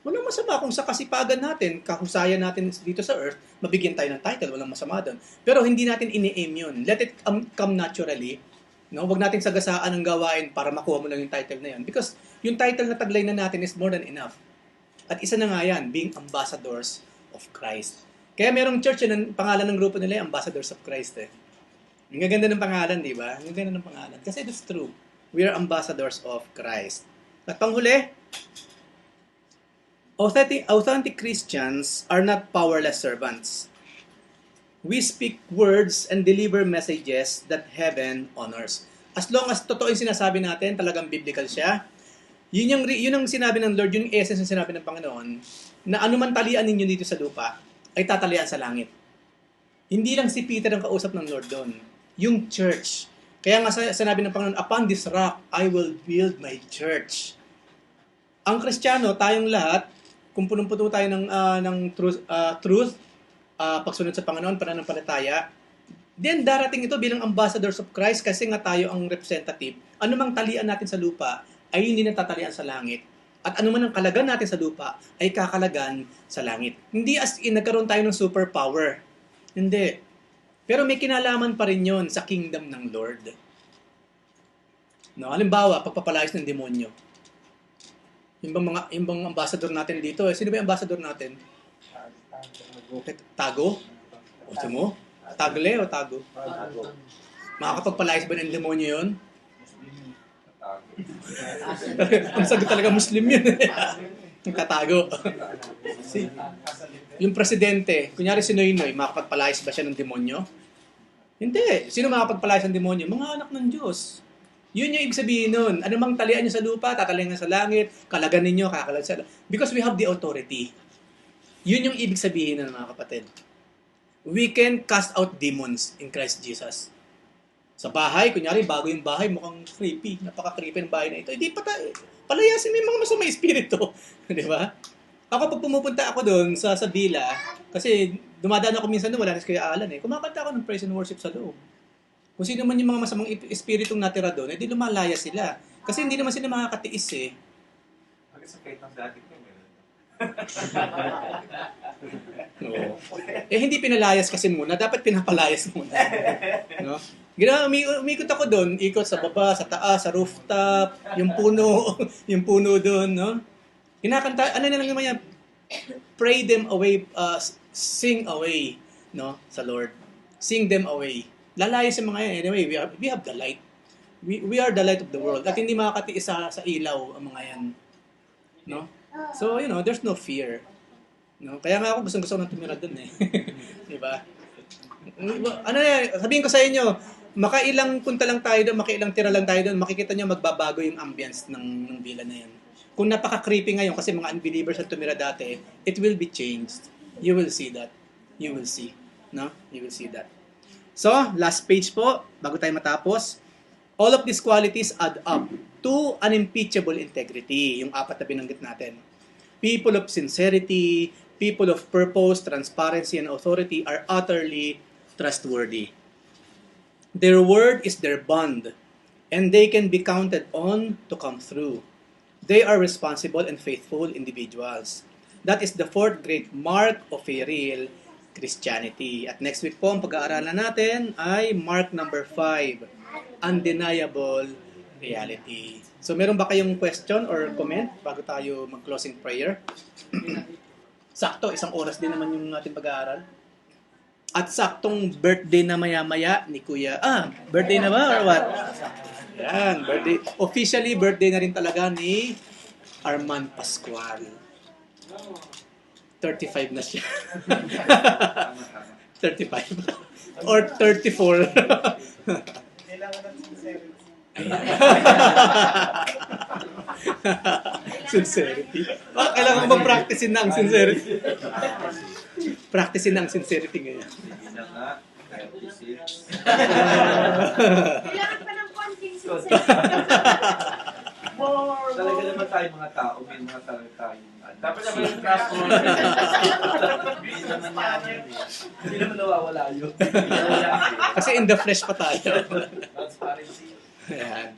Walang masama kung sa kasipagan natin, kahusayan natin dito sa earth, mabigyan tayo ng title, walang masama doon. Pero hindi natin ini-aim yun. Let it come naturally. No? Huwag natin sagasaan ang gawain para makuha mo lang yung title na yun. Because yung title na taglay na natin is more than enough. At isa na nga yan, being ambassadors of Christ. Kaya merong church yun, ang pangalan ng grupo nila ay Ambassadors of Christ. Ang gaganda ng pangalan, di ba? Ang gaganda ng pangalan. Kasi it's true. We are ambassadors of Christ. At panghuli, authentic Christians are not powerless servants. We speak words and deliver messages that heaven honors. As long as totoo yung sinasabi natin, talagang biblical siya, yun ang sinabi ng Lord, yun yung essence ng sinabi ng Panginoon, na anuman talian ninyo dito sa lupa, ay tatalian sa langit. Hindi lang si Peter ang kausap ng Lord doon. Yung church. Kaya nga sinabi ng Panginoon, upon this rock, I will build my church. Ang Kristiyano, tayong lahat, kung punong-puno tayo ng truth, pagsunod sa Panginoon, pananampalataya, then darating ito bilang ambassadors of Christ kasi nga tayo ang representative. Anumang talian natin sa lupa ay hindi natatalian sa langit. At anuman ang kalagan natin sa lupa ay kakalagan sa langit. Hindi as in nagkaroon tayo ng superpower. Hindi. Pero may kinalaman pa rin yon sa kingdom ng Lord. No, halimbawa, pagpapalayas ng demonyo. Yung bang ambassador natin dito, sino ba yung ambassador natin? Tago? O mo? Tagle o tago? Makakapagpalayas ba ng demonyo yun? Ang sagot talaga Muslim yun. Yung tatago. Yung presidente, kunyari si Noynoy, makakapagpalayas ba siya ng demonyo? Hindi. Sino makakapagpalayas ng demonyo? Mga anak ng Diyos. Yun yung ibig sabihin nun. Anumang talian nyo sa lupa, tatalian nyo sa langit, kalagan ninyo, kakalag sa langit. Because we have the authority. Yun yung ibig sabihin ng mga kapatid. We can cast out demons in Christ Jesus. Sa bahay, kunyari, bago yung bahay, mukhang creepy. Napaka-creepy ng bahay na ito. Hindi palayasin mo yung mga masamang espiritu. Di ba? Ako, pag pumupunta ako doon sa villa, kasi dumadaan ako minsan doon, wala na si Kuya Alan kumakanta ako ng praise and worship sa loob. Kung sino man yung mga masamang espiritong natira doon, edi lumalaya sila. Kasi hindi naman sila makakatiis Bakit sa kahit ng dati ko, meron. Oo. Hindi pinalayas kasi muna. Dapat pinapalayas muna. No? Umikot ako doon. Ikot sa baba, sa taas, sa rooftop, yung puno doon. No? Kinakanta, ano na lang naman yan? Pray them away, sing away, no, sa Lord. seeing them away. Lalayo sa mga yan. Anyway, we have the light. We are the light of the world. At hindi makakatiis sa ilaw ang mga yan. No? So, there's no fear. No? Kaya nga ako gusto nang tumira dun eh. Di ba? Sabihin ko sa inyo, makailang punta lang tayo doon, makailang tira lang tayo doon, makikita nyo magbabago yung ambience ng villa na yan. Kung napaka-creepy ngayon kasi mga unbelievers ang tumira dati, it will be changed. You will see that. You will see. No? You will see that. So, last page po, bago tayo matapos. All of these qualities add up to unimpeachable integrity, yung apat na binanggit natin. People of sincerity, people of purpose, transparency, and authority are utterly trustworthy. Their word is their bond, and they can be counted on to come through. They are responsible and faithful individuals. That is the fourth great mark of a real Christianity. At next week po, ang pag-aaralan natin ay mark number 5, undeniable reality. So, meron ba kayong question or comment bago tayo mag-closing prayer? Sakto, 1 oras din naman yung ating pag-aaral. At saktong birthday na maya-maya ni Kuya. Birthday na ba or what? Yan, birthday. Officially, birthday na rin talaga ni Arman Pascual. 35 na siya. 35. Or 34. Kailangan ng sincerity. Sincerity. Kailangan mo practicein na ang sincerity. Practicein na ang sincerity ngayon. Sige na nga, 36. Kailangan pa ng konting sincerity. Talaga naman tayo mga tao, may mga talaga tayo. Dapat naman yung classroom. Hindi naman yan. Hindi naman nawawala yun. Kasi in the flesh pa tayo. Transparency. Ayan.